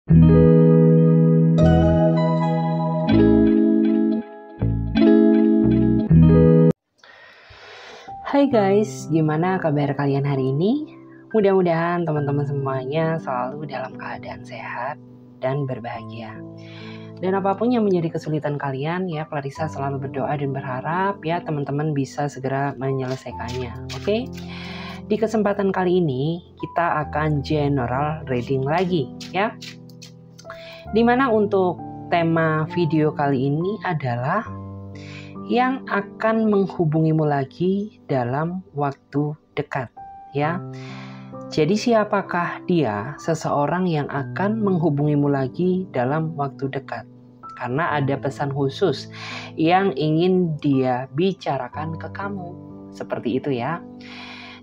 Hai guys, gimana kabar kalian hari ini? Mudah-mudahan teman-teman semuanya selalu dalam keadaan sehat dan berbahagia. Dan apapun yang menjadi kesulitan kalian, ya Clarissa selalu berdoa dan berharap ya teman-teman bisa segera menyelesaikannya. Oke? Di kesempatan kali ini kita akan general reading lagi ya. Dimana untuk tema video kali ini adalah yang akan menghubungimu lagi dalam waktu dekat ya. Jadi siapakah dia, seseorang yang akan menghubungimu lagi dalam waktu dekat? Karena ada pesan khusus yang ingin dia bicarakan ke kamu. Seperti itu ya.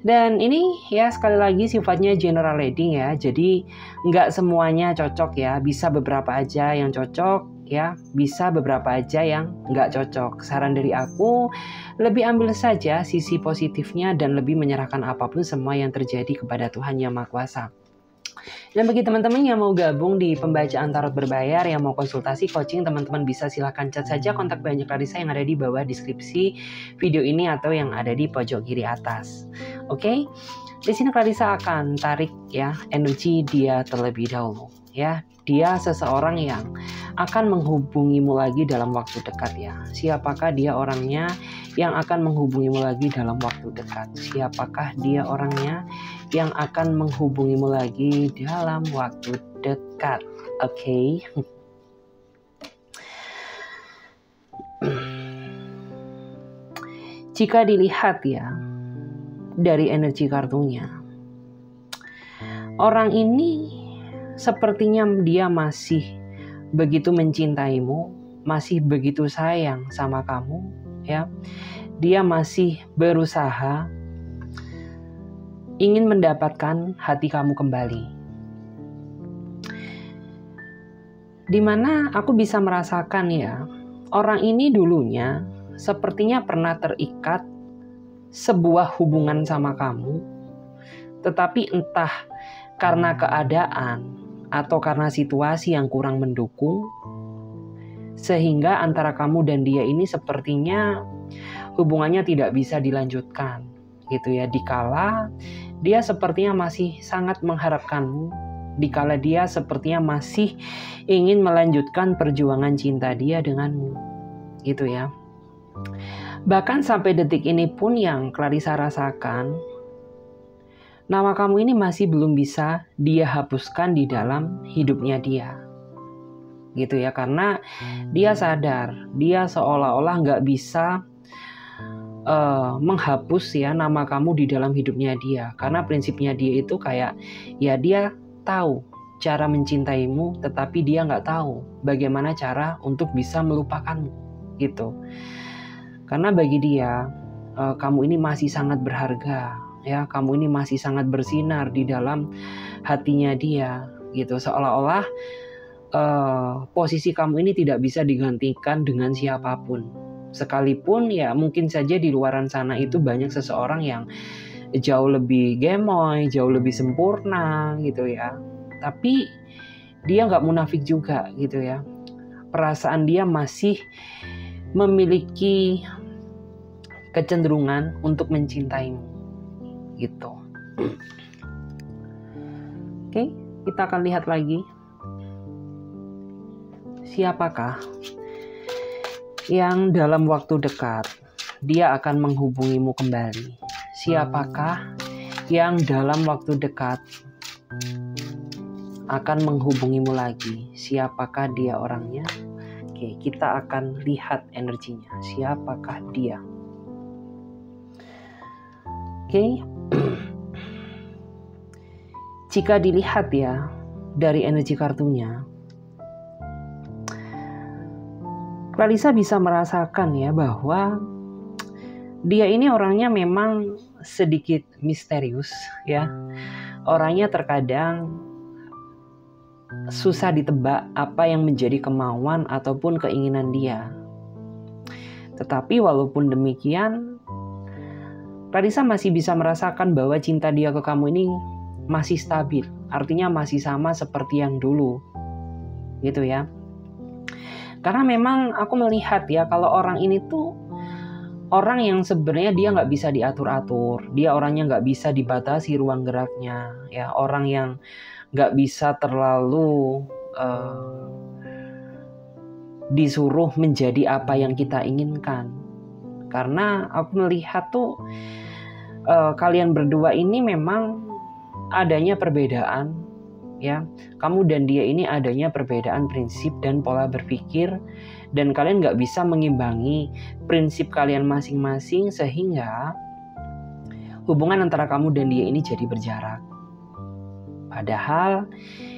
Dan ini ya sekali lagi sifatnya general reading ya. Jadi nggak semuanya cocok ya. Bisa beberapa aja yang cocok ya, bisa beberapa aja yang nggak cocok. Saran dari aku, lebih ambil saja sisi positifnya dan lebih menyerahkan apapun semua yang terjadi kepada Tuhan Yang Maha Kuasa. Dan bagi teman-teman yang mau gabung di pembacaan tarot berbayar, yang mau konsultasi coaching, teman-teman bisa silahkan chat saja kontak banyak Clarissa yang ada di bawah deskripsi video ini atau yang ada di pojok kiri atas. Oke? Di sini Clarissa akan tarik ya energi dia terlebih dahulu ya. Dia seseorang yang akan menghubungimu lagi dalam waktu dekat ya. Siapakah dia orangnya yang akan menghubungimu lagi dalam waktu dekat? Siapakah dia orangnya yang akan menghubungimu lagi dalam waktu dekat? Oke. Jika dilihat ya dari energi kartunya, orang ini sepertinya dia masih begitu mencintaimu, masih begitu sayang sama kamu ya. Dia masih berusaha ingin mendapatkan hati kamu kembali. Dimana aku bisa merasakan ya, orang ini dulunya sepertinya pernah terikat sebuah hubungan sama kamu, tetapi entah karena keadaan atau karena situasi yang kurang mendukung, sehingga antara kamu dan dia ini sepertinya hubungannya tidak bisa dilanjutkan gitu ya. Dikala dia sepertinya masih sangat mengharapkanmu, dikala dia sepertinya masih ingin melanjutkan perjuangan cinta dia denganmu gitu ya. Bahkan sampai detik ini pun yang Clarissa rasakan, nama kamu ini masih belum bisa dia hapuskan di dalam hidupnya dia. Gitu ya, karena dia sadar, dia seolah-olah nggak bisa menghapus ya nama kamu di dalam hidupnya dia. Karena prinsipnya dia itu kayak, ya dia tahu cara mencintaimu, tetapi dia nggak tahu bagaimana cara untuk bisa melupakanmu. Gitu. Karena bagi dia, kamu ini masih sangat berharga. Ya, kamu ini masih sangat bersinar di dalam hatinya dia, gitu. Seolah-olah posisi kamu ini tidak bisa digantikan dengan siapapun. Sekalipun ya mungkin saja di luaran sana itu banyak seseorang yang jauh lebih gemoy, jauh lebih sempurna, gitu ya. Tapi dia nggak munafik juga, gitu ya. Perasaan dia masih memiliki kecenderungan untuk mencintaimu. Gitu. Oke, kita akan lihat lagi. Siapakah yang dalam waktu dekat dia akan menghubungimu kembali? Siapakah yang dalam waktu dekat akan menghubungimu lagi? Siapakah dia orangnya? Oke, kita akan lihat energinya. Siapakah dia? Oke. Jika dilihat ya dari energi kartunya, Clarissa bisa merasakan ya bahwa dia ini orangnya memang sedikit misterius ya. Orangnya terkadang susah ditebak apa yang menjadi kemauan ataupun keinginan dia. Tetapi walaupun demikian, Clarissa masih bisa merasakan bahwa cinta dia ke kamu ini masih stabil. Artinya masih sama seperti yang dulu gitu ya. Karena memang aku melihat ya, kalau orang ini tuh orang yang sebenarnya dia nggak bisa diatur-atur, dia orangnya nggak bisa dibatasi ruang geraknya, ya, orang yang nggak bisa terlalu disuruh menjadi apa yang kita inginkan. Karena aku melihat tuh kalian berdua ini memang adanya perbedaan, ya. Kamu dan dia ini adanya perbedaan prinsip dan pola berpikir, dan kalian nggak bisa mengimbangi prinsip kalian masing-masing, sehingga hubungan antara kamu dan dia ini jadi berjarak. Padahal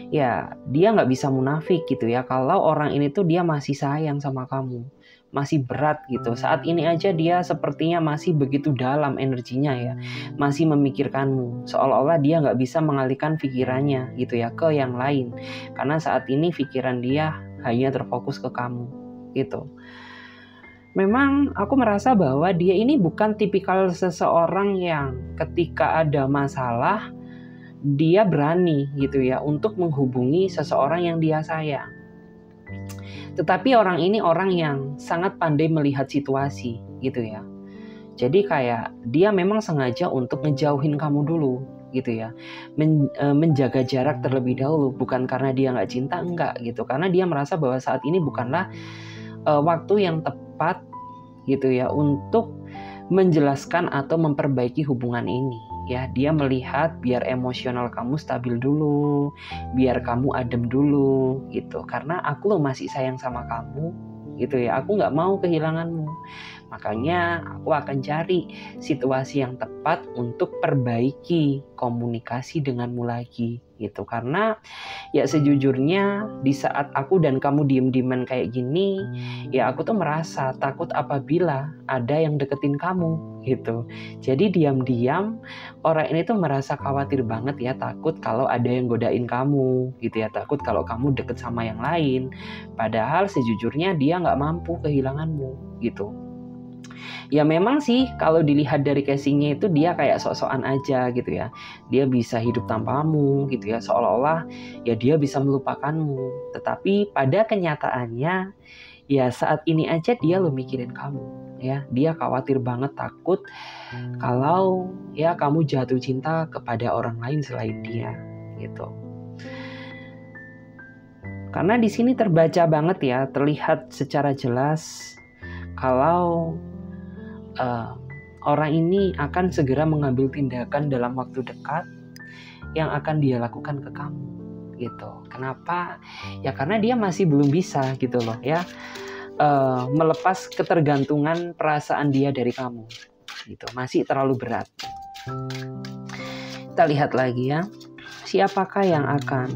ya dia nggak bisa munafik gitu ya, kalau orang ini tuh dia masih sayang sama kamu, masih berat gitu. Saat ini aja dia sepertinya masih begitu dalam energinya ya, masih memikirkanmu, seolah-olah dia nggak bisa mengalihkan pikirannya gitu ya ke yang lain, karena saat ini pikiran dia hanya terfokus ke kamu gitu. Memang aku merasa bahwa dia ini bukan tipikal seseorang yang ketika ada masalah dia berani gitu ya untuk menghubungi seseorang yang dia sayang. Tetapi orang ini orang yang sangat pandai melihat situasi gitu ya. Jadi kayak dia memang sengaja untuk ngejauhin kamu dulu gitu ya, menjaga jarak terlebih dahulu, bukan karena dia nggak cinta, enggak gitu, karena dia merasa bahwa saat ini bukanlah waktu yang tepat gitu ya untuk menjelaskan atau memperbaiki hubungan ini. Ya, dia melihat biar emosional kamu stabil dulu, biar kamu adem dulu gitu. Karena aku loh masih sayang sama kamu gitu ya. Aku nggak mau kehilanganmu. Makanya aku akan cari situasi yang tepat untuk perbaiki komunikasi denganmu lagi gitu. Karena ya sejujurnya di saat aku dan kamu diem-dieman kayak gini, ya aku tuh merasa takut apabila ada yang deketin kamu gitu. Jadi diam-diam orang ini tuh merasa khawatir banget ya, takut kalau ada yang godain kamu gitu ya, takut kalau kamu deket sama yang lain. Padahal sejujurnya dia nggak mampu kehilanganmu gitu. Ya memang sih kalau dilihat dari casingnya itu dia kayak sok-sokan aja gitu ya. Dia bisa hidup tanpamu gitu ya, seolah-olah ya dia bisa melupakanmu. Tetapi pada kenyataannya ya saat ini aja dia lo mikirin kamu ya. Dia khawatir banget, takut kalau ya kamu jatuh cinta kepada orang lain selain dia gitu. Karena di sini terbaca banget ya, terlihat secara jelas kalau orang ini akan segera mengambil tindakan dalam waktu dekat yang akan dia lakukan ke kamu gitu. Kenapa? Ya karena dia masih belum bisa gitu loh ya, melepas ketergantungan perasaan dia dari kamu gitu. Masih terlalu berat. Kita lihat lagi ya, siapakah yang akan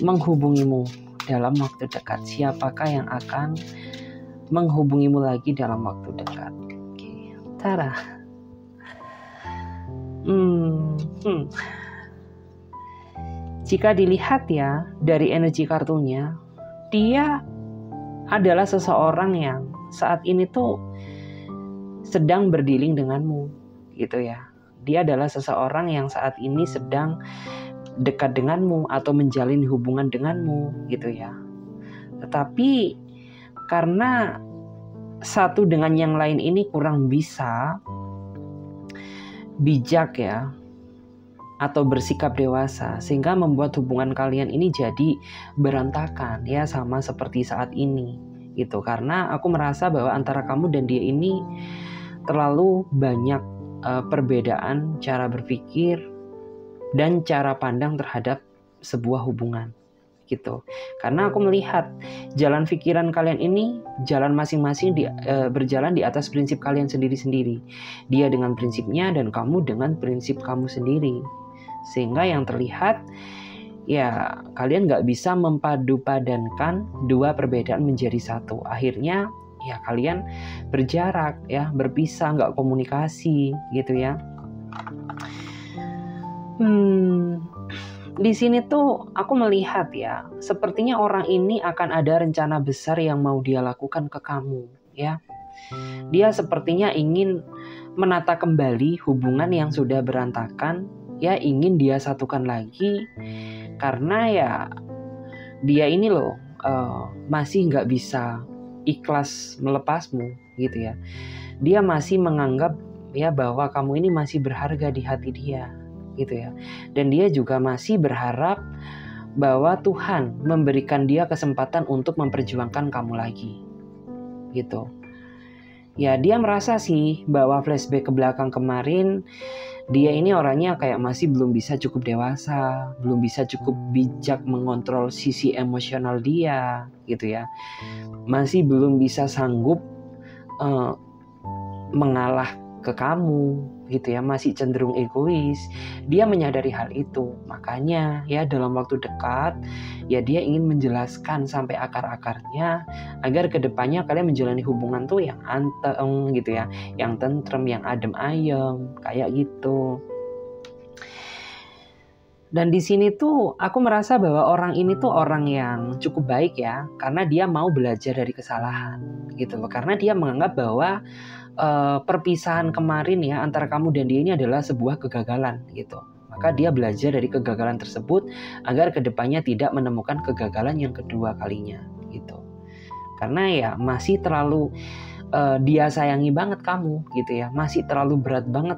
menghubungimu dalam waktu dekat? Siapakah yang akan menghubungimu lagi dalam waktu dekat? Tara. Jika dilihat ya dari energi kartunya, dia adalah seseorang yang saat ini tuh sedang berdealing denganmu gitu ya. Dia adalah seseorang yang saat ini sedang dekat denganmu atau menjalin hubungan denganmu gitu ya. Tetapi karena satu dengan yang lain ini kurang bisa bijak ya atau bersikap dewasa, sehingga membuat hubungan kalian ini jadi berantakan ya, sama seperti saat ini gitu. Karena aku merasa bahwa antara kamu dan dia ini terlalu banyak perbedaan cara berpikir dan cara pandang terhadap sebuah hubungan gitu. Karena aku melihat jalan pikiran kalian ini jalan masing-masing berjalan di atas prinsip kalian sendiri-sendiri. Dia dengan prinsipnya dan kamu dengan prinsip kamu sendiri. Sehingga yang terlihat ya kalian gak bisa mempadu-padankan dua perbedaan menjadi satu. Akhirnya ya kalian berjarak ya, berpisah, gak komunikasi gitu ya. Di sini tuh aku melihat ya, sepertinya orang ini akan ada rencana besar yang mau dia lakukan ke kamu ya. Dia sepertinya ingin menata kembali hubungan yang sudah berantakan ya, ingin dia satukan lagi. Karena ya dia ini loh masih nggak bisa ikhlas melepasmu gitu ya. Dia masih menganggap ya bahwa kamu ini masih berharga di hati dia gitu ya. Dan dia juga masih berharap bahwa Tuhan memberikan dia kesempatan untuk memperjuangkan kamu lagi gitu. Ya dia merasa sih bahwa flashback ke belakang kemarin, dia ini orangnya kayak masih belum bisa cukup dewasa, belum bisa cukup bijak mengontrol sisi emosional dia gitu ya. Masih belum bisa sanggup mengalah ke kamu gitu ya, masih cenderung egois. Dia menyadari hal itu, makanya ya dalam waktu dekat ya dia ingin menjelaskan sampai akar-akarnya agar kedepannya kalian menjalani hubungan tuh yang anteng gitu ya, yang tentrem, yang adem ayem kayak gitu. Dan di sini tuh aku merasa bahwa orang ini tuh orang yang cukup baik ya, karena dia mau belajar dari kesalahan gitu loh. Karena dia menganggap bahwa perpisahan kemarin ya antara kamu dan dia ini adalah sebuah kegagalan gitu. Maka dia belajar dari kegagalan tersebut agar kedepannya tidak menemukan kegagalan yang kedua kalinya gitu. Karena ya masih terlalu dia sayangi banget kamu gitu ya, masih terlalu berat banget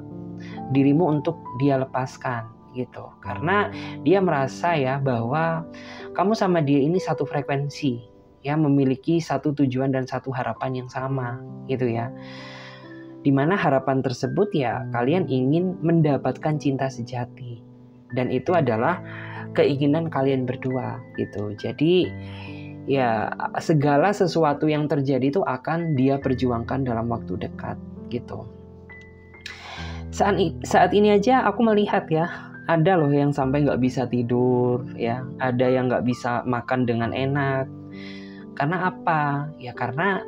dirimu untuk dia lepaskan gitu. Karena dia merasa ya bahwa kamu sama dia ini satu frekuensi ya, memiliki satu tujuan dan satu harapan yang sama gitu ya. Dimana harapan tersebut ya kalian ingin mendapatkan cinta sejati, dan itu adalah keinginan kalian berdua gitu. Jadi ya segala sesuatu yang terjadi itu akan dia perjuangkan dalam waktu dekat gitu. Saat ini aja aku melihat ya, ada loh yang sampai nggak bisa tidur ya, ada yang nggak bisa makan dengan enak. Karena apa? Ya karena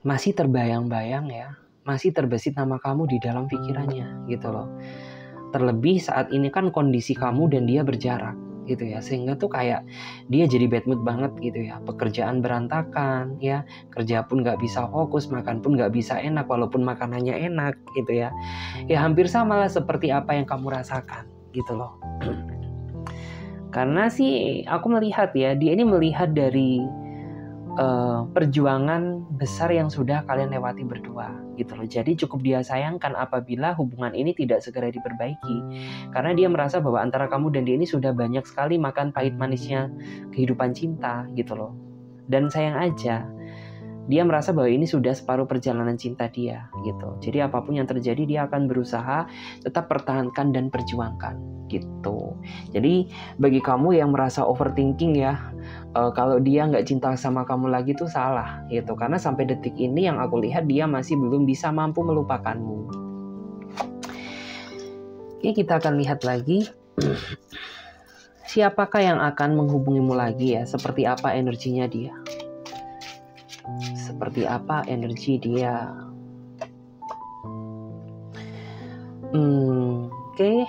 masih terbayang-bayang ya, masih terbesit nama kamu di dalam pikirannya gitu loh. Terlebih saat ini kan kondisi kamu dan dia berjarak gitu ya, sehingga tuh kayak dia jadi bad mood banget gitu ya. Pekerjaan berantakan ya, kerja pun gak bisa fokus, makan pun gak bisa enak walaupun makanannya enak gitu ya. Ya hampir sama lah seperti apa yang kamu rasakan gitu loh. Karena sih aku melihat ya, dia ini melihat dari perjuangan besar yang sudah kalian lewati berdua gitu loh. Jadi cukup dia sayangkan apabila hubungan ini tidak segera diperbaiki, karena dia merasa bahwa antara kamu dan dia ini sudah banyak sekali makan pahit manisnya kehidupan cinta gitu loh. Dan sayang aja dia merasa bahwa ini sudah separuh perjalanan cinta dia gitu. Jadi apapun yang terjadi dia akan berusaha tetap pertahankan dan perjuangkan gitu. Jadi bagi kamu yang merasa overthinking ya, kalau dia nggak cinta sama kamu lagi tuh salah gitu. Karena sampai detik ini yang aku lihat dia masih belum bisa mampu melupakanmu. Oke, kita akan lihat lagi. Siapakah yang akan menghubungimu lagi ya? Seperti apa energinya dia? Seperti apa energi dia? Oke.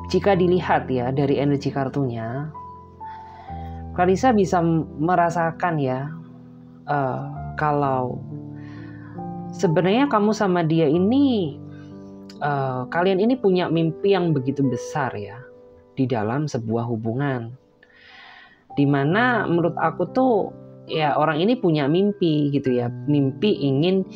Jika dilihat ya dari energi kartunya, Kalisa bisa merasakan ya kalau sebenarnya kamu sama dia ini, kalian ini punya mimpi yang begitu besar ya di dalam sebuah hubungan. Dimana menurut aku tuh ya orang ini punya mimpi gitu ya, mimpi ingin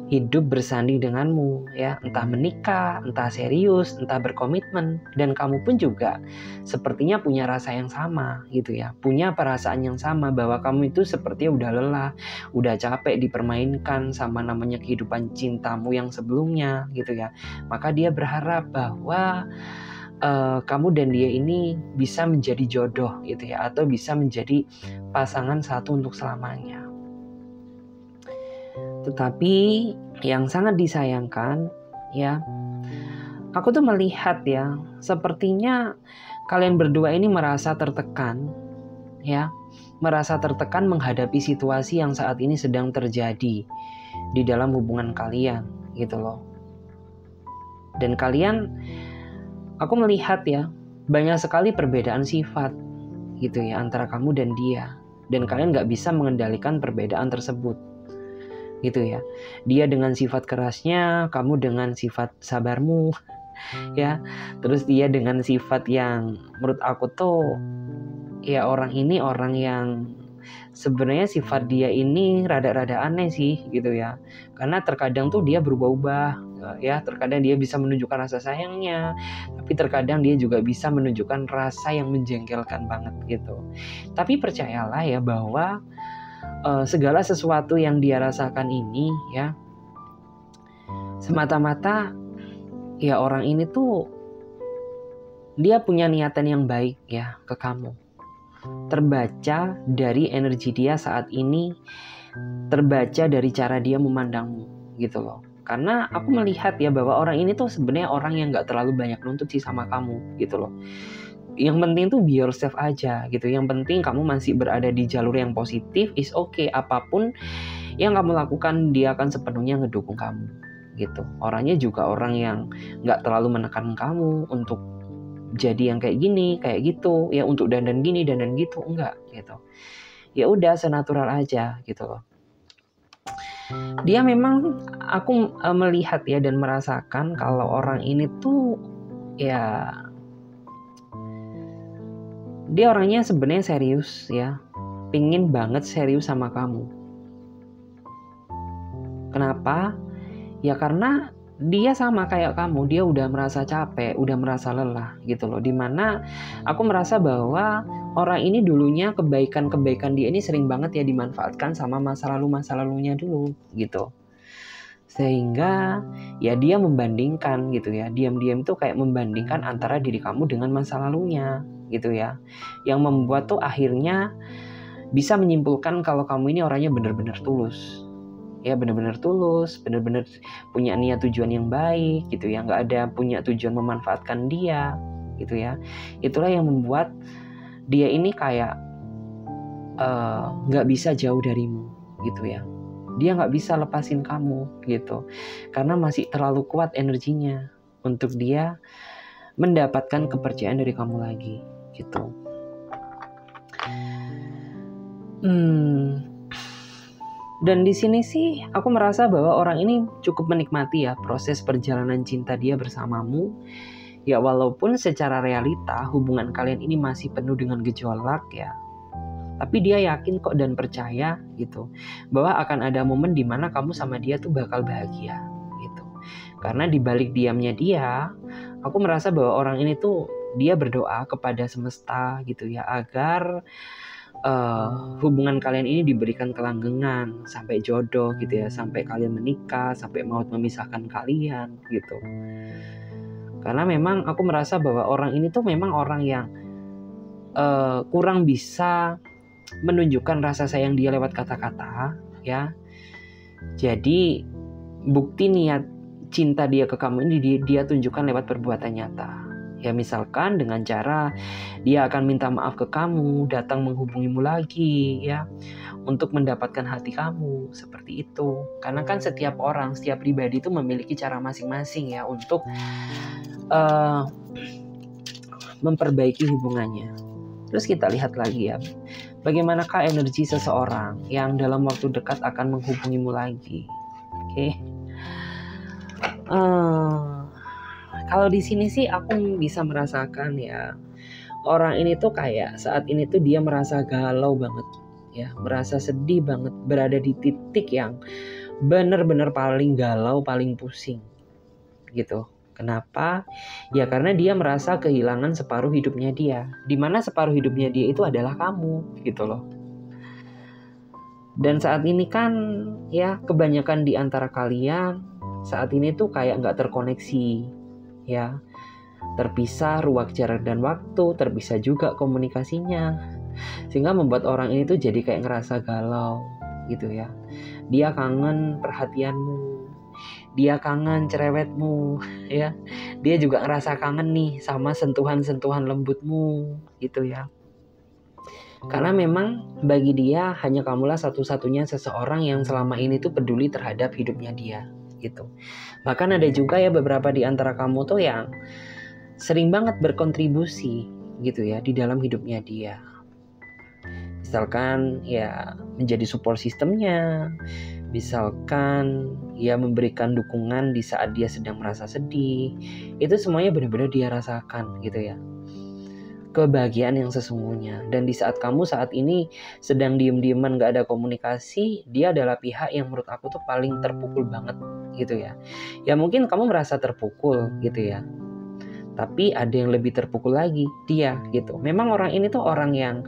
hidup bersanding denganmu ya, entah menikah, entah serius, entah berkomitmen. Dan kamu pun juga sepertinya punya rasa yang sama gitu ya, punya perasaan yang sama bahwa kamu itu sepertinya udah lelah, udah capek dipermainkan sama namanya kehidupan cintamu yang sebelumnya gitu ya. Maka dia berharap bahwa kamu dan dia ini bisa menjadi jodoh gitu ya, atau bisa menjadi pasangan satu untuk selamanya. Tetapi yang sangat disayangkan ya, aku tuh melihat ya, sepertinya kalian berdua ini merasa tertekan ya, merasa tertekan menghadapi situasi yang saat ini sedang terjadi di dalam hubungan kalian gitu loh. Dan kalian, aku melihat ya, banyak sekali perbedaan sifat gitu ya antara kamu dan dia. Dan kalian gak bisa mengendalikan perbedaan tersebut gitu ya. Dia dengan sifat kerasnya, kamu dengan sifat sabarmu ya. Terus dia dengan sifat yang menurut aku tuh ya orang ini orang yang sebenarnya sifat dia ini rada-rada aneh sih gitu ya. Karena terkadang tuh dia berubah-ubah ya, terkadang dia bisa menunjukkan rasa sayangnya, tapi terkadang dia juga bisa menunjukkan rasa yang menjengkelkan banget gitu. Tapi percayalah ya bahwa segala sesuatu yang dia rasakan ini ya semata-mata ya orang ini tuh dia punya niatan yang baik ya ke kamu. Terbaca dari energi dia saat ini, terbaca dari cara dia memandangmu gitu loh. Karena aku melihat ya bahwa orang ini tuh sebenarnya orang yang gak terlalu banyak nuntut sih sama kamu gitu loh. Yang penting tuh be yourself aja gitu. Yang penting kamu masih berada di jalur yang positif, is okay. Apapun yang kamu lakukan dia akan sepenuhnya ngedukung kamu gitu. Orangnya juga orang yang gak terlalu menekan kamu untuk jadi yang kayak gini, kayak gitu, ya untuk dandan gini, dandan gitu, enggak gitu. Ya udah senatural aja gitu loh. Dia memang aku melihat ya dan merasakan kalau orang ini tuh ya dia orangnya sebenarnya serius ya. Pingin banget serius sama kamu. Kenapa? Ya karena dia sama kayak kamu, dia udah merasa capek, udah merasa lelah gitu loh. Dimana aku merasa bahwa orang ini dulunya kebaikan-kebaikan dia ini sering banget ya dimanfaatkan sama masa lalunya dulu gitu. Sehingga ya dia membandingkan gitu ya, diam-diam tuh kayak membandingkan antara diri kamu dengan masa lalunya gitu ya. Yang membuat tuh akhirnya bisa menyimpulkan kalau kamu ini orangnya benar-benar tulus. Ya benar-benar tulus, benar-benar punya niat tujuan yang baik gitu ya, nggak ada punya tujuan memanfaatkan dia gitu ya. Itulah yang membuat dia ini kayak nggak bisa jauh darimu gitu ya. Dia nggak bisa lepasin kamu gitu, karena masih terlalu kuat energinya untuk dia mendapatkan kepercayaan dari kamu lagi gitu. Dan di sini sih aku merasa bahwa orang ini cukup menikmati ya proses perjalanan cinta dia bersamamu. Ya walaupun secara realita hubungan kalian ini masih penuh dengan gejolak ya. Tapi dia yakin kok dan percaya gitu bahwa akan ada momen di mana kamu sama dia tuh bakal bahagia gitu. Karena di balik diamnya dia, aku merasa bahwa orang ini tuh dia berdoa kepada semesta gitu ya agar hubungan kalian ini diberikan kelanggengan sampai jodoh gitu ya, sampai kalian menikah, sampai maut memisahkan kalian gitu. Karena memang aku merasa bahwa orang ini tuh memang orang yang kurang bisa menunjukkan rasa sayang dia lewat kata-kata ya. Jadi bukti niat cinta dia ke kamu ini dia tunjukkan lewat perbuatan nyata. Ya misalkan dengan cara dia akan minta maaf ke kamu, datang menghubungimu lagi ya, untuk mendapatkan hati kamu, seperti itu. Karena kan setiap orang, setiap pribadi itu memiliki cara masing-masing ya untuk memperbaiki hubungannya. Terus kita lihat lagi ya, bagaimanakah energi seseorang yang dalam waktu dekat akan menghubungimu lagi. Oke. Kalau di sini sih aku bisa merasakan ya orang ini tuh kayak saat ini tuh dia merasa galau banget ya, merasa sedih banget, berada di titik yang benar-benar paling galau, paling pusing gitu. Kenapa? Ya karena dia merasa kehilangan separuh hidupnya dia, dimana separuh hidupnya dia itu adalah kamu gitu loh. Dan saat ini kan ya kebanyakan di antara kalian saat ini tuh kayak gak terkoneksi ya, terpisah ruang jarak dan waktu, terpisah juga komunikasinya, sehingga membuat orang ini tuh jadi kayak ngerasa galau gitu ya. Dia kangen perhatianmu, dia kangen cerewetmu ya, dia juga ngerasa kangen nih sama sentuhan-sentuhan lembutmu gitu ya. Karena memang bagi dia hanya kamulah satu-satunya seseorang yang selama ini tuh peduli terhadap hidupnya dia gitu. Bahkan ada juga ya beberapa di antara kamu tuh yang sering banget berkontribusi gitu ya di dalam hidupnya dia. Misalkan ya menjadi support sistemnya, misalkan ya memberikan dukungan di saat dia sedang merasa sedih. Itu semuanya benar-benar dia rasakan gitu ya, kebahagiaan yang sesungguhnya. Dan di saat kamu saat ini sedang diem-dieman gak ada komunikasi, dia adalah pihak yang menurut aku tuh paling terpukul banget gitu ya. Ya mungkin kamu merasa terpukul gitu ya, tapi ada yang lebih terpukul lagi, dia gitu. Memang orang ini tuh orangnya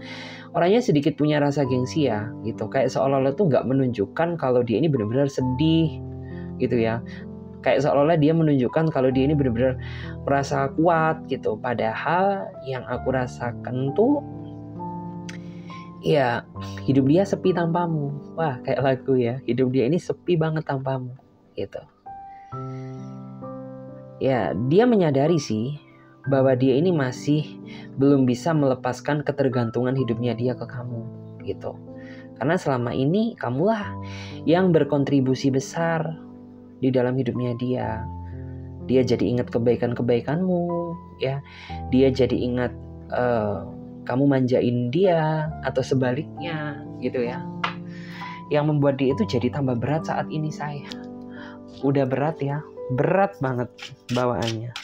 sedikit punya rasa gengsi ya gitu, kayak seolah-olah tuh gak menunjukkan kalau dia ini benar-benar sedih gitu ya. Kayak seolah-olah dia menunjukkan kalau dia ini benar-benar merasa kuat gitu. Padahal yang aku rasakan tuh ya hidup dia sepi tanpamu. Wah, kayak lagu ya, hidup dia ini sepi banget tanpamu gitu. Ya, dia menyadari sih bahwa dia ini masih belum bisa melepaskan ketergantungan hidupnya dia ke kamu gitu. Karena selama ini kamulah yang berkontribusi besar di dalam hidupnya dia. Dia jadi ingat kebaikan-kebaikanmu ya. Dia jadi ingat kamu manjain dia atau sebaliknya gitu ya. Yang membuat dia itu jadi tambah berat saat ini saya. Udah berat ya, berat banget bawaannya.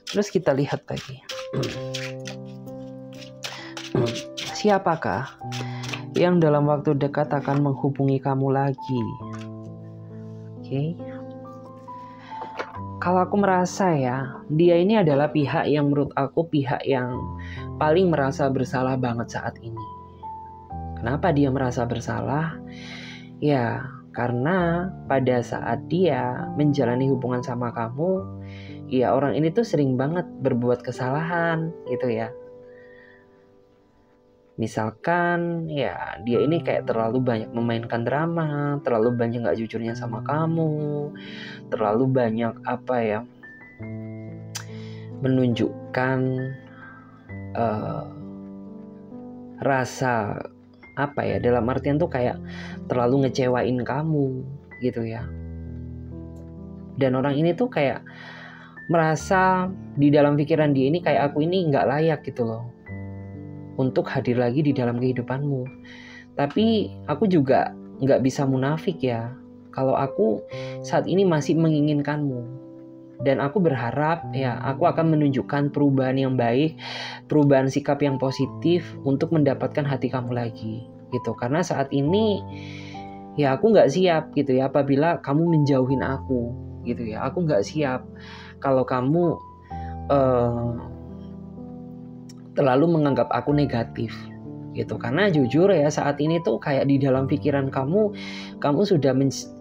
Terus kita lihat lagi. Siapakah yang dalam waktu dekat akan menghubungi kamu lagi? Oke. Kalau aku merasa ya, dia ini adalah pihak yang menurut aku pihak yang paling merasa bersalah banget saat ini. Kenapa dia merasa bersalah? Ya, karena pada saat dia menjalani hubungan sama kamu, ya orang ini tuh sering banget berbuat kesalahan gitu ya. Misalkan ya dia ini kayak terlalu banyak memainkan drama, terlalu banyak gak jujurnya sama kamu, terlalu banyak menunjukkan rasa dalam artian tuh kayak terlalu ngecewain kamu gitu ya. Dan orang ini tuh kayak merasa di dalam pikiran dia ini kayak aku ini gak layak gitu loh untuk hadir lagi di dalam kehidupanmu. Tapi aku juga gak bisa munafik ya, kalau aku saat ini masih menginginkanmu. Dan aku berharap ya aku akan menunjukkan perubahan yang baik, perubahan sikap yang positif untuk mendapatkan hati kamu lagi gitu. Karena saat ini ya aku gak siap gitu ya apabila kamu menjauhin aku gitu ya. Aku gak siap kalau kamu terlalu menganggap aku negatif gitu. Karena jujur ya saat ini tuh kayak di dalam pikiran kamu sudah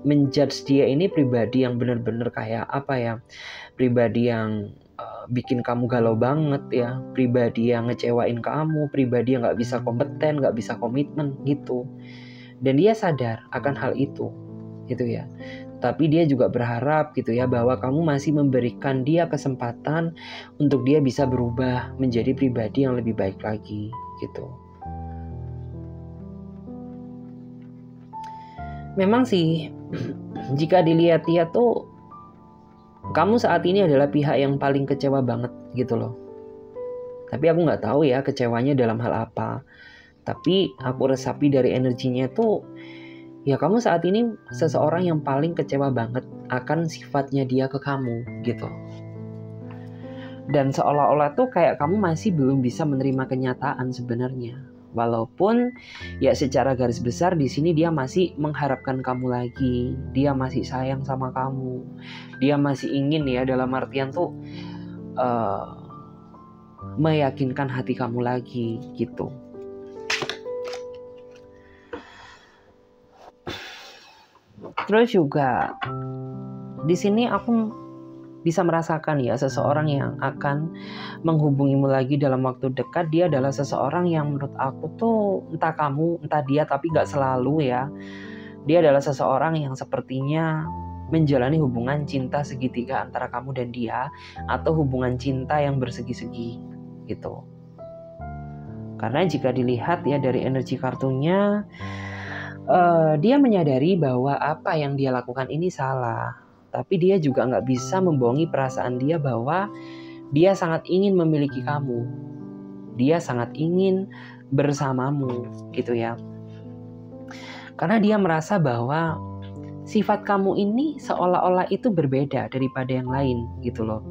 menjudge dia ini pribadi yang benar-benar kayak pribadi yang bikin kamu galau banget ya, pribadi yang ngecewain kamu, pribadi yang gak bisa kompeten, gak bisa komitmen gitu. Dan dia sadar akan hal itu gitu ya. Tapi dia juga berharap gitu ya bahwa kamu masih memberikan dia kesempatan untuk dia bisa berubah menjadi pribadi yang lebih baik lagi gitu. Memang sih jika dilihat-lihat tuh kamu saat ini adalah pihak yang paling kecewa banget gitu loh. Tapi aku gak tahu ya kecewanya dalam hal apa. Tapi aku resapi dari energinya tuh ya kamu saat ini seseorang yang paling kecewa banget akan sifatnya dia ke kamu gitu. Dan seolah-olah tuh kayak kamu masih belum bisa menerima kenyataan sebenarnya. Walaupun ya secara garis besar di sini dia masih mengharapkan kamu lagi, dia masih sayang sama kamu, dia masih ingin ya dalam artian tuh meyakinkan hati kamu lagi gitu. Terus juga di sini aku bisa merasakan ya seseorang yang akan menghubungimu lagi dalam waktu dekat. Dia adalah seseorang yang menurut aku tuh entah kamu entah dia, tapi gak selalu ya. Dia adalah seseorang yang sepertinya menjalani hubungan cinta segitiga antara kamu dan dia, atau hubungan cinta yang bersegi-segi gitu. Karena jika dilihat ya dari energi kartunya, dia menyadari bahwa apa yang dia lakukan ini salah. Tapi dia juga gak bisa membohongi perasaan dia bahwa dia sangat ingin memiliki kamu dia sangat ingin bersamamu gitu ya. Karena dia merasa bahwa sifat kamu ini seolah-olah itu berbeda daripada yang lain gitu loh.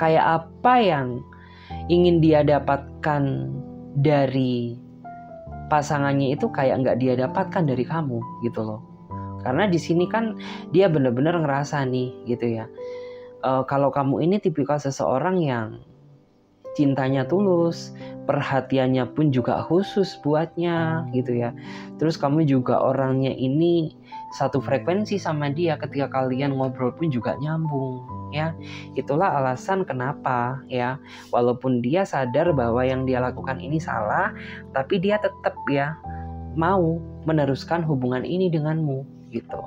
Kayak apa yang ingin dia dapatkan dari pasangannya itu kayak nggak dia dapatkan dari kamu gitu loh. Karena di sini kan dia benar-benar ngerasa nih gitu ya. Kalau kamu ini tipikal seseorang yang cintanya tulus, perhatiannya pun juga khusus buatnya gitu ya. Terus kamu juga orangnya ini satu frekuensi sama dia, ketika kalian ngobrol pun juga nyambung ya. Itulah alasan kenapa ya, walaupun dia sadar bahwa yang dia lakukan ini salah, tapi dia tetap ya mau meneruskan hubungan ini denganmu gitu.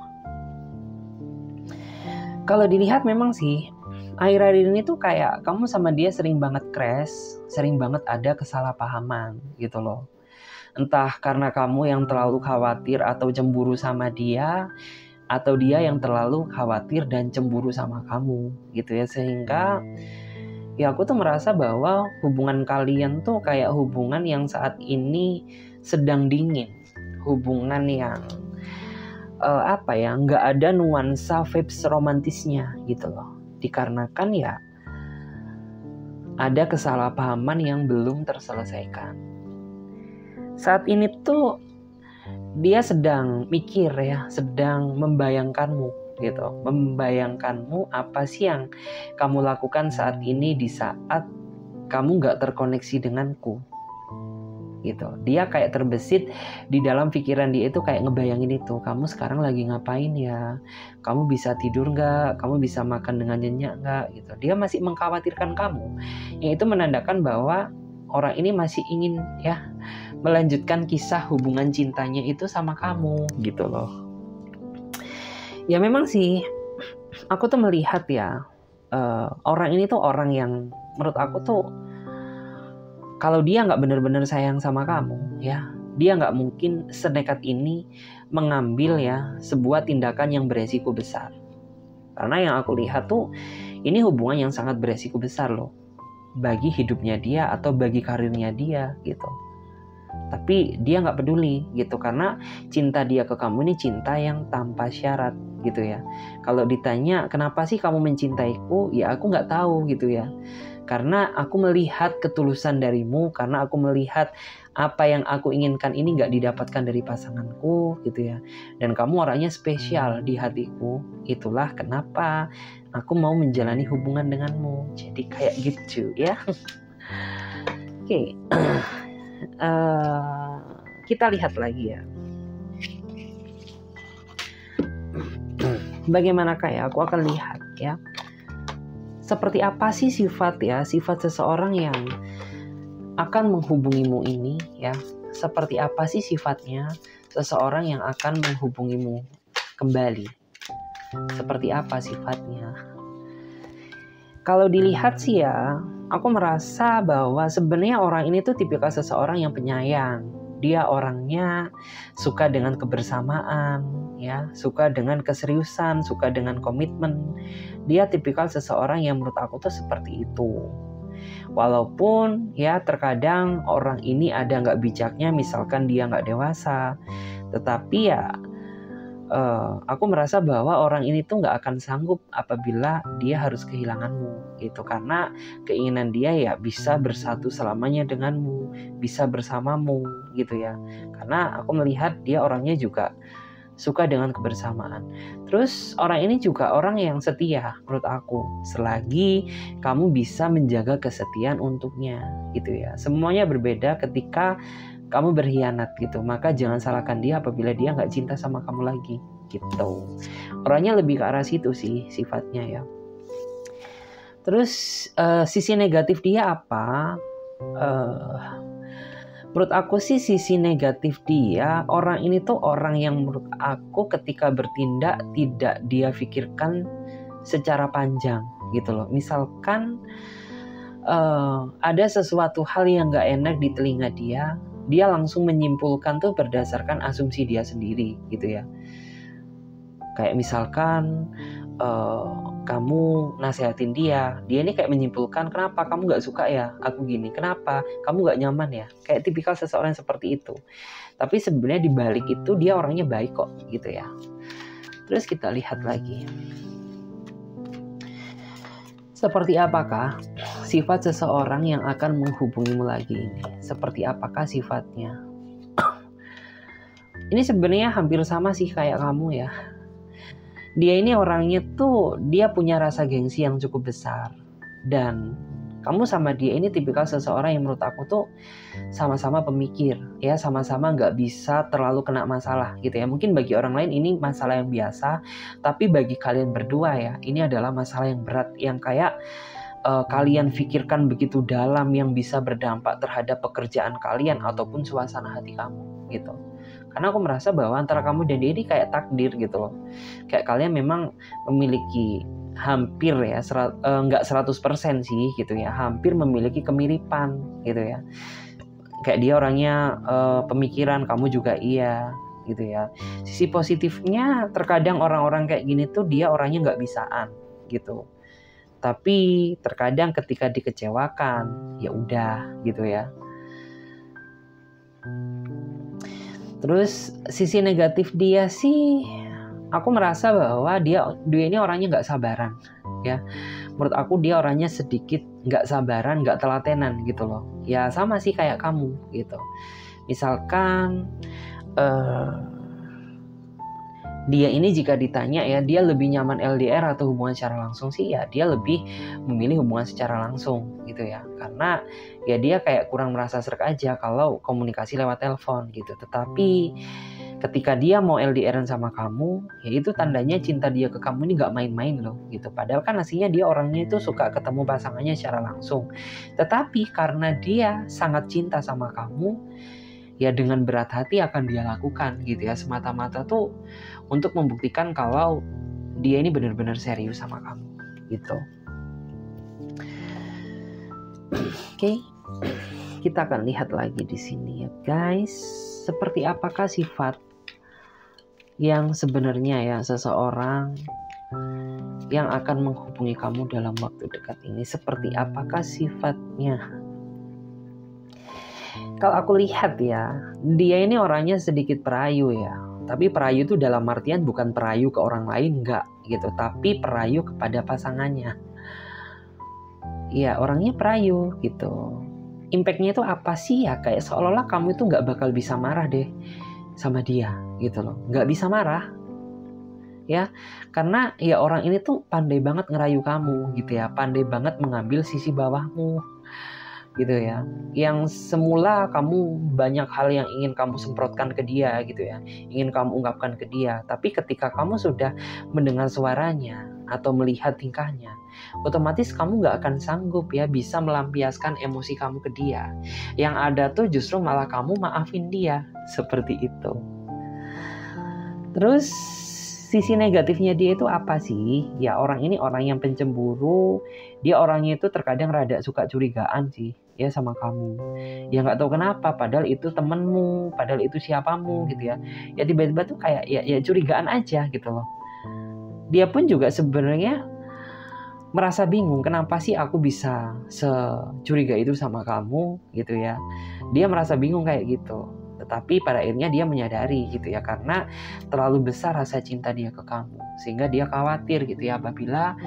Kalau dilihat memang sih akhir-akhir ini tuh kayak kamu sama dia sering banget crash, sering banget ada kesalahpahaman gitu loh. Entah karena kamu yang terlalu khawatir atau cemburu sama dia, atau dia yang terlalu khawatir dan cemburu sama kamu gitu ya. Sehingga ya aku tuh merasa bahwa hubungan kalian tuh kayak hubungan yang saat ini sedang dingin. Hubungan yang nggak ada nuansa vibes romantisnya gitu loh. Dikarenakan ya ada kesalahpahaman yang belum terselesaikan. Saat ini tuh dia sedang mikir ya, sedang membayangkanmu gitu. Membayangkanmu apa sih yang kamu lakukan saat ini di saat kamu gak terkoneksi denganku gitu. Dia kayak terbesit di dalam pikiran dia itu, kayak ngebayangin itu, kamu sekarang lagi ngapain ya, kamu bisa tidur nggak, kamu bisa makan dengan nyenyak nggak gitu. Dia masih mengkhawatirkan kamu, yang itu menandakan bahwa orang ini masih ingin ya melanjutkan kisah hubungan cintanya itu sama kamu gitu loh. Ya memang sih aku tuh melihat ya, orang ini tuh orang yang menurut aku tuh kalau dia nggak benar-benar sayang sama kamu ya, dia nggak mungkin senekat ini mengambil ya sebuah tindakan yang beresiko besar. Karena yang aku lihat tuh ini hubungan yang sangat beresiko besar loh, bagi hidupnya dia atau bagi karirnya dia gitu. Tapi dia nggak peduli gitu, karena cinta dia ke kamu ini cinta yang tanpa syarat gitu ya. Kalau ditanya kenapa sih kamu mencintaiku, ya aku nggak tahu gitu ya. Karena aku melihat ketulusan darimu, karena aku melihat apa yang aku inginkan ini gak didapatkan dari pasanganku gitu ya. Dan kamu orangnya spesial di hatiku. Itulah kenapa aku mau menjalani hubungan denganmu. Jadi kayak gitu ya. Oke. Kita lihat lagi ya. Bagaimanakah ya, aku akan lihat ya. Seperti apa sih sifat seseorang yang akan menghubungimu ini ya? Seperti apa sih sifatnya seseorang yang akan menghubungimu kembali? Seperti apa sifatnya? Kalau dilihat sih ya, aku merasa bahwa sebenarnya orang ini tuh tipikal seseorang yang penyayang. Dia orangnya suka dengan kebersamaan, ya, suka dengan keseriusan, suka dengan komitmen. Dia tipikal seseorang yang menurut aku tuh seperti itu. Walaupun ya terkadang orang ini ada nggak bijaknya, misalkan dia nggak dewasa, tetapi ya aku merasa bahwa orang ini tuh nggak akan sanggup apabila dia harus kehilanganmu gitu, karena keinginan dia ya bisa bersatu selamanya denganmu, bisa bersamamu gitu ya. Karena aku melihat dia orangnya juga suka dengan kebersamaan. Terus orang ini juga orang yang setia menurut aku, selagi kamu bisa menjaga kesetiaan untuknya gitu ya. Semuanya berbeda ketika kamu berkhianat gitu, maka jangan salahkan dia apabila dia nggak cinta sama kamu lagi gitu. Orangnya lebih ke arah situ sih sifatnya ya. Terus sisi negatif dia apa? Menurut aku sih sisi negatif dia, orang ini tuh orang yang menurut aku ketika bertindak tidak dia pikirkan secara panjang gitu loh. Misalkan ada sesuatu hal yang gak enak di telinga dia langsung menyimpulkan tuh berdasarkan asumsi dia sendiri gitu ya. Kayak misalkan kamu nasehatin dia ini kayak menyimpulkan, kenapa kamu gak suka ya aku gini, kenapa kamu gak nyaman ya, kayak tipikal seseorang seperti itu. Tapi sebenarnya di balik itu dia orangnya baik kok gitu ya. Terus kita lihat lagi, seperti apakah sifat seseorang yang akan menghubungimu lagi ini? Seperti apakah sifatnya? Ini sebenarnya hampir sama sih kayak kamu ya. Dia ini orangnya tuh dia punya rasa gengsi yang cukup besar. Dan kamu sama dia ini tipikal seseorang yang menurut aku tuh sama-sama pemikir ya, sama-sama gak bisa terlalu kena masalah gitu ya. Mungkin bagi orang lain ini masalah yang biasa, tapi bagi kalian berdua ya ini adalah masalah yang berat, yang kayak kalian pikirkan begitu dalam, yang bisa berdampak terhadap pekerjaan kalian ataupun suasana hati kamu gitu. Karena aku merasa bahwa antara kamu dan dia ini kayak takdir gitu loh. Kayak kalian memang memiliki hampir ya, nggak 100% sih gitu ya, hampir memiliki kemiripan gitu ya. Kayak dia orangnya pemikiran, kamu juga iya gitu ya. Sisi positifnya terkadang orang-orang kayak gini tuh dia orangnya nggak bisaan gitu. Tapi terkadang ketika dikecewakan ya udah gitu ya. Terus sisi negatif dia sih, aku merasa bahwa dia ini orangnya nggak sabaran ya. Menurut aku dia orangnya sedikit nggak sabaran, nggak telatenan gitu loh. Ya sama sih kayak kamu gitu. Misalkan dia ini jika ditanya ya dia lebih nyaman LDR atau hubungan secara langsung sih, ya dia lebih memilih hubungan secara langsung gitu ya. Karena ya dia kayak kurang merasa sreg aja kalau komunikasi lewat telepon gitu. Tetapi ketika dia mau LDRan sama kamu, ya itu tandanya cinta dia ke kamu ini gak main-main loh gitu. Padahal kan aslinya dia orangnya itu suka ketemu pasangannya secara langsung. Tetapi karena dia sangat cinta sama kamu, ya dengan berat hati akan dia lakukan gitu ya, semata-mata tuh untuk membuktikan kalau dia ini benar-benar serius sama kamu gitu. Oke, kita akan lihat lagi di sini ya guys, seperti apakah sifat yang sebenarnya ya seseorang yang akan menghubungi kamu dalam waktu dekat ini, seperti apakah sifatnya. Kalau aku lihat ya, dia ini orangnya sedikit perayu ya. Tapi perayu itu dalam artian bukan perayu ke orang lain, enggak gitu. Tapi perayu kepada pasangannya. Ya orangnya perayu gitu. Impactnya itu apa sih ya? Kayak seolah-olah kamu itu nggak bakal bisa marah deh sama dia gitu loh. Nggak bisa marah. Ya, karena ya orang ini tuh pandai banget ngerayu kamu gitu ya. Pandai banget mengambil sisi bawahmu gitu ya, yang semula kamu banyak hal yang ingin kamu semprotkan ke dia gitu ya, ingin kamu ungkapkan ke dia, tapi ketika kamu sudah mendengar suaranya atau melihat tingkahnya, otomatis kamu gak akan sanggup ya bisa melampiaskan emosi kamu ke dia. Yang ada tuh justru malah kamu maafin dia, seperti itu. Terus sisi negatifnya dia itu apa sih? Ya orang ini orang yang pencemburu. Dia orangnya itu terkadang rada suka curigaan sih ya sama kamu. Ya nggak tahu kenapa, padahal itu temenmu, padahal itu siapamu gitu ya. Ya tiba-tiba tuh kayak ya curigaan aja gitu loh. Dia pun juga sebenarnya merasa bingung, kenapa sih aku bisa securiga itu sama kamu gitu ya. Dia merasa bingung kayak gitu. Tetapi pada akhirnya dia menyadari gitu ya, karena terlalu besar rasa cinta dia ke kamu, sehingga dia khawatir gitu ya apabila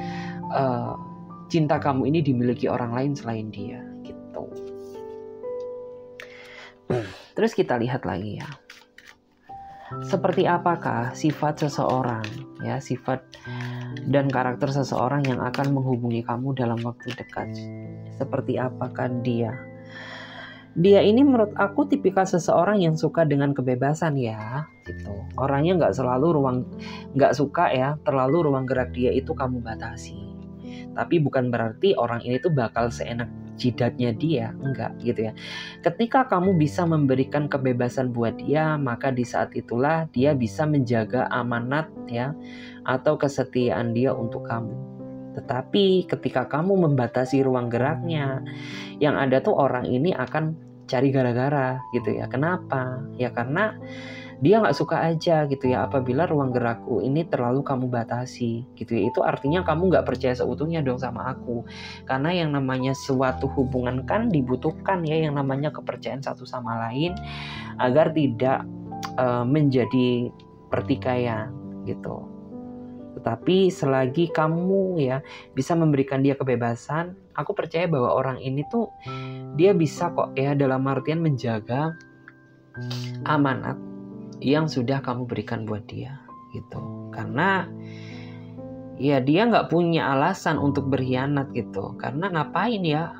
cinta kamu ini dimiliki orang lain selain dia gitu. Terus kita lihat lagi ya, seperti apakah sifat seseorang ya, sifat dan karakter seseorang yang akan menghubungi kamu dalam waktu dekat. Seperti apakah dia ini menurut aku tipikal seseorang yang suka dengan kebebasan ya gitu. Orangnya nggak suka ya terlalu ruang gerak dia itu kamu batasi. Tapi bukan berarti orang ini tuh bakal seenak jidatnya dia, enggak gitu ya. Ketika kamu bisa memberikan kebebasan buat dia, maka di saat itulah dia bisa menjaga amanat ya atau kesetiaan dia untuk kamu. Tetapi ketika kamu membatasi ruang geraknya, yang ada tuh orang ini akan cari gara-gara gitu ya. Kenapa? Ya karena dia nggak suka aja gitu ya apabila ruang gerakku ini terlalu kamu batasi gitu ya. Itu artinya kamu nggak percaya seutuhnya dong sama aku. Karena yang namanya suatu hubungan kan dibutuhkan ya yang namanya kepercayaan satu sama lain agar tidak menjadi pertikaian gitu. Tetapi selagi kamu ya bisa memberikan dia kebebasan, aku percaya bahwa orang ini tuh dia bisa kok ya dalam artian menjaga amanat yang sudah kamu berikan buat dia gitu. Karena ya dia nggak punya alasan untuk berkhianat gitu. Karena ngapain ya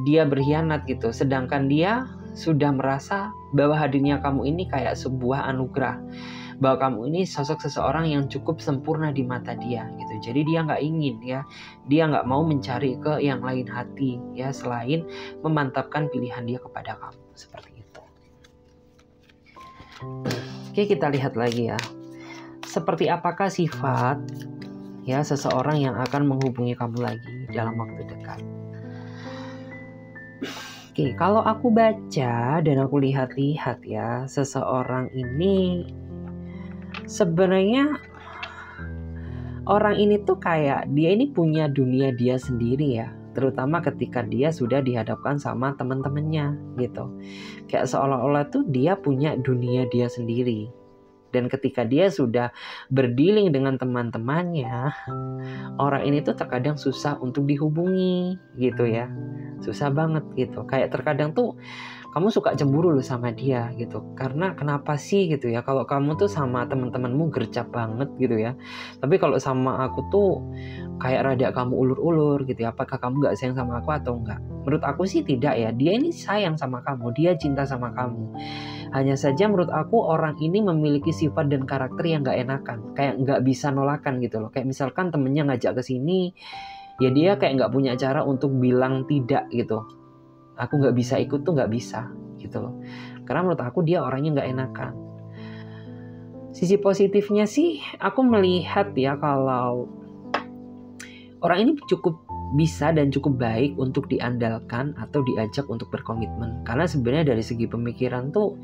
dia berkhianat gitu. Sedangkan dia sudah merasa bahwa hadirnya kamu ini kayak sebuah anugerah. Bahwa kamu ini sosok seseorang yang cukup sempurna di mata dia gitu. Jadi dia nggak ingin ya, dia nggak mau mencari ke yang lain hati ya selain memantapkan pilihan dia kepada kamu seperti itu. Oke, kita lihat lagi ya. Seperti apakah sifat ya seseorang yang akan menghubungi kamu lagi dalam waktu dekat? Oke, kalau aku baca dan aku lihat-lihat ya, seseorang ini sebenarnya orang ini tuh kayak dia ini punya dunia dia sendiri ya. Terutama ketika dia sudah dihadapkan sama teman-temannya gitu. Kayak seolah-olah tuh dia punya dunia dia sendiri. Dan ketika dia sudah berdealing dengan teman-temannya, orang ini tuh terkadang susah untuk dihubungi gitu ya. Susah banget gitu. Kayak terkadang tuh kamu suka cemburu loh sama dia gitu. Karena kenapa sih gitu ya, kalau kamu tuh sama teman-temanmu gercep banget gitu ya. Tapi kalau sama aku tuh kayak rada kamu ulur-ulur gitu ya. Apakah kamu gak sayang sama aku atau enggak? Menurut aku sih tidak ya. Dia ini sayang sama kamu, dia cinta sama kamu. Hanya saja menurut aku orang ini memiliki sifat dan karakter yang gak enakan. Kayak gak bisa nolakan gitu loh. Kayak misalkan temennya ngajak ke sini, ya dia kayak gak punya cara untuk bilang tidak gitu. Aku gak bisa ikut tuh gak bisa gitu loh. Karena menurut aku dia orangnya gak enakan. Sisi positifnya sih aku melihat ya kalau orang ini cukup bisa dan cukup baik untuk diandalkan atau diajak untuk berkomitmen. Karena sebenarnya dari segi pemikiran tuh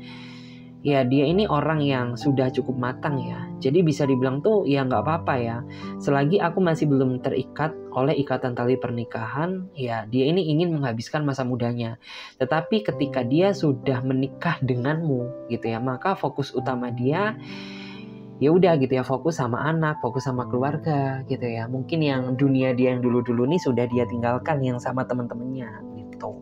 ya dia ini orang yang sudah cukup matang ya. Jadi bisa dibilang tuh ya gak apa-apa ya. Selagi aku masih belum terikat oleh ikatan tali pernikahan, ya dia ini ingin menghabiskan masa mudanya. Tetapi ketika dia sudah menikah denganmu gitu ya, maka fokus utama dia ya udah gitu ya, fokus sama anak, fokus sama keluarga gitu ya. Mungkin yang dunia dia yang dulu-dulu nih sudah dia tinggalkan yang sama teman-temannya gitu.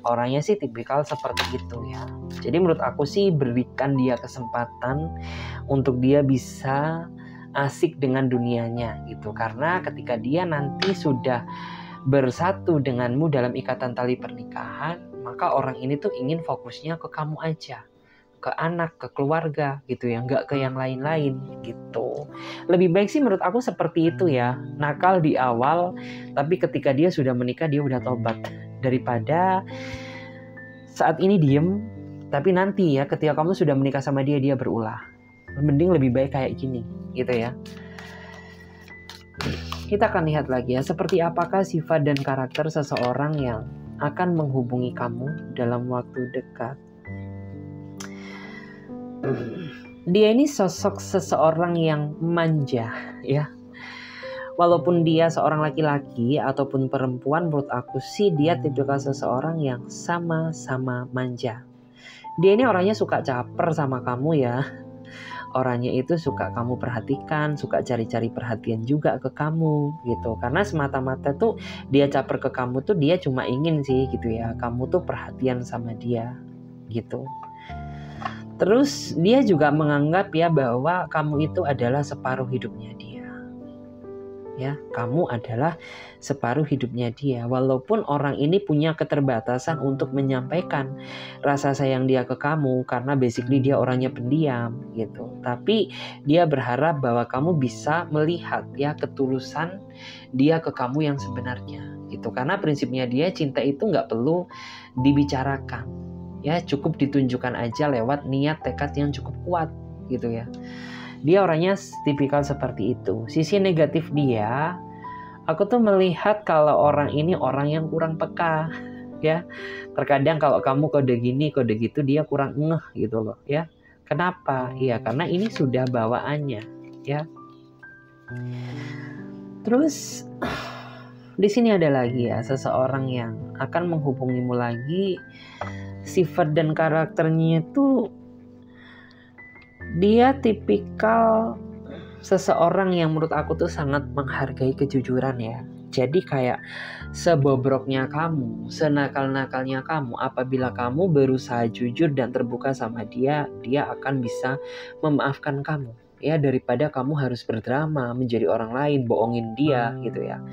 Orangnya sih tipikal seperti itu ya. Jadi menurut aku sih berikan dia kesempatan untuk dia bisa asik dengan dunianya gitu. Karena ketika dia nanti sudah bersatu denganmu dalam ikatan tali pernikahan, maka orang ini tuh ingin fokusnya ke kamu aja, ke anak, ke keluarga gitu ya, nggak ke yang lain-lain gitu. Lebih baik sih menurut aku seperti itu ya, nakal di awal tapi ketika dia sudah menikah dia udah tobat, daripada saat ini diem tapi nanti ya ketika kamu sudah menikah sama dia berulah. Mending lebih baik kayak gini gitu ya. Kita akan lihat lagi ya, seperti apakah sifat dan karakter seseorang yang akan menghubungi kamu dalam waktu dekat. Dia ini sosok seseorang yang manja ya. Walaupun dia seorang laki-laki ataupun perempuan, menurut aku sih dia tipikal seseorang yang sama-sama manja. Dia ini orangnya suka caper sama kamu ya. Orangnya itu suka kamu perhatikan, suka cari-cari perhatian juga ke kamu gitu. Karena semata-mata tuh dia caper ke kamu tuh dia cuma ingin sih gitu ya, kamu tuh perhatian sama dia gitu. Terus dia juga menganggap ya bahwa kamu itu adalah separuh hidupnya dia. Ya, kamu adalah separuh hidupnya dia. Walaupun orang ini punya keterbatasan untuk menyampaikan rasa sayang dia ke kamu karena basically dia orangnya pendiam gitu. Tapi dia berharap bahwa kamu bisa melihat ya ketulusan dia ke kamu yang sebenarnya gitu. Karena prinsipnya dia cinta itu nggak perlu dibicarakan. Ya, cukup ditunjukkan aja lewat niat tekad yang cukup kuat gitu ya. Dia orangnya tipikal seperti itu. Sisi negatif dia, aku tuh melihat kalau orang ini orang yang kurang peka ya. Terkadang kalau kamu kode gini kode gitu dia kurang ngeh gitu loh ya. Kenapa? Ya karena ini sudah bawaannya, ya. Terus di sini ada lagi ya, seseorang yang akan menghubungimu lagi. Sifat dan karakternya itu dia tipikal seseorang yang menurut aku tuh sangat menghargai kejujuran ya. Jadi kayak sebobroknya kamu, senakal-nakalnya kamu, apabila kamu berusaha jujur dan terbuka sama dia, dia akan bisa memaafkan kamu. Ya daripada kamu harus berdrama, menjadi orang lain, bohongin dia gitu ya.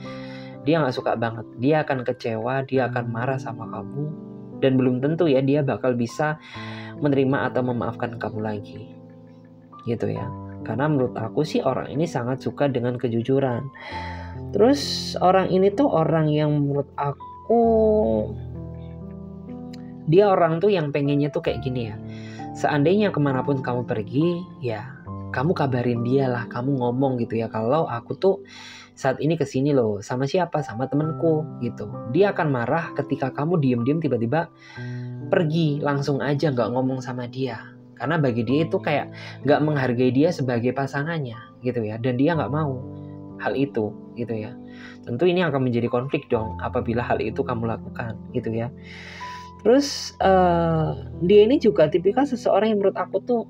Dia gak suka banget, dia akan kecewa, dia akan marah sama kamu. Dan belum tentu ya dia bakal bisa menerima atau memaafkan kamu lagi. Gitu ya. Karena menurut aku sih orang ini sangat suka dengan kejujuran. Terus orang ini tuh orang yang menurut aku, dia orang tuh yang pengennya tuh kayak gini ya. Seandainya kemanapun kamu pergi, ya kamu kabarin dia lah, kamu ngomong gitu ya, kalau aku tuh saat ini kesini loh, sama siapa? Sama temenku gitu. Dia akan marah ketika kamu diem-diem tiba-tiba pergi, langsung aja gak ngomong sama dia. Karena bagi dia itu kayak gak menghargai dia sebagai pasangannya gitu ya. Dan dia gak mau hal itu gitu ya. Tentu ini akan menjadi konflik dong apabila hal itu kamu lakukan gitu ya. Terus dia ini juga tipikal seseorang yang menurut aku tuh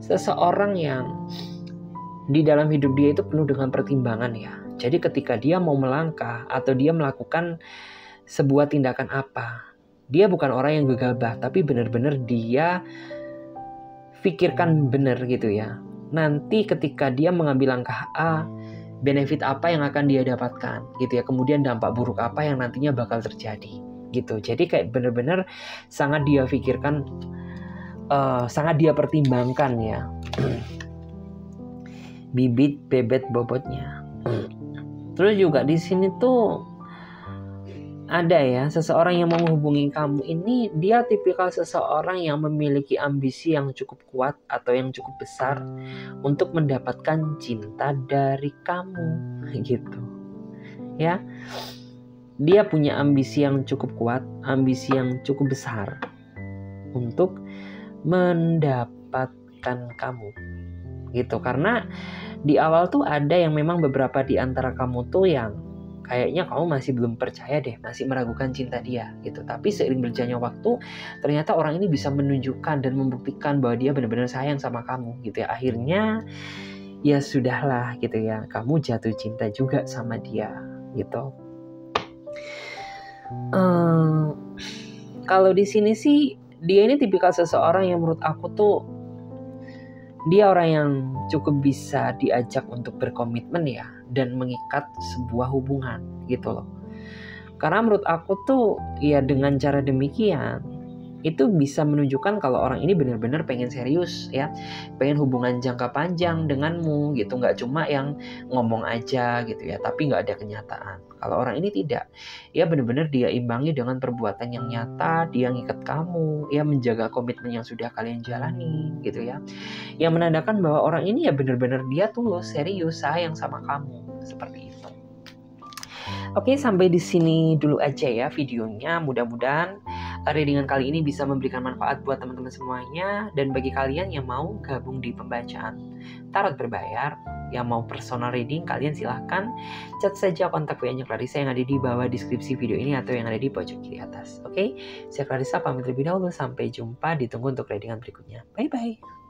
seseorang yang di dalam hidup dia itu penuh dengan pertimbangan ya. Jadi ketika dia mau melangkah atau dia melakukan sebuah tindakan apa, dia bukan orang yang gegabah, tapi benar-benar dia pikirkan benar gitu ya. Nanti ketika dia mengambil langkah A, benefit apa yang akan dia dapatkan gitu ya. Kemudian dampak buruk apa yang nantinya bakal terjadi gitu. Jadi kayak benar-benar sangat dia pikirkan, sangat dia pertimbangkan ya. Bibit bebet bobotnya. Terus juga di sini tuh ada ya seseorang yang mau menghubungi kamu ini, dia tipikal seseorang yang memiliki ambisi yang cukup kuat atau yang cukup besar untuk mendapatkan cinta dari kamu gitu ya. Dia punya ambisi yang cukup kuat, ambisi yang cukup besar untuk mendapatkan kamu gitu. Karena di awal tuh ada yang memang beberapa di antara kamu tuh yang kayaknya kamu masih belum percaya deh, masih meragukan cinta dia gitu. Tapi seiring berjalannya waktu, ternyata orang ini bisa menunjukkan dan membuktikan bahwa dia benar-benar sayang sama kamu gitu ya. Akhirnya ya sudahlah gitu ya, kamu jatuh cinta juga sama dia gitu. Kalau di sini sih dia ini tipikal seseorang yang menurut aku tuh dia orang yang cukup bisa diajak untuk berkomitmen ya, dan mengikat sebuah hubungan gitu loh. Karena menurut aku tuh ya dengan cara demikian itu bisa menunjukkan kalau orang ini benar-benar pengen serius ya, pengen hubungan jangka panjang denganmu gitu, nggak cuma yang ngomong aja gitu ya, tapi nggak ada kenyataan. Kalau orang ini tidak, ya benar-benar dia imbangi dengan perbuatan yang nyata, dia ngikat kamu, ya menjaga komitmen yang sudah kalian jalani gitu ya, yang menandakan bahwa orang ini ya benar-benar dia tulus, serius, sayang sama kamu seperti itu. Oke, sampai di sini dulu aja ya videonya. Mudah-mudahan readingan kali ini bisa memberikan manfaat buat teman-teman semuanya. Dan bagi kalian yang mau gabung di pembacaan tarot berbayar, yang mau personal reading, kalian silahkan chat saja kontak WA-nya Clarissa yang ada di bawah deskripsi video ini atau yang ada di pojok kiri atas. Oke, saya Clarissa pamit terlebih dahulu. Sampai jumpa, ditunggu untuk readingan berikutnya. Bye-bye.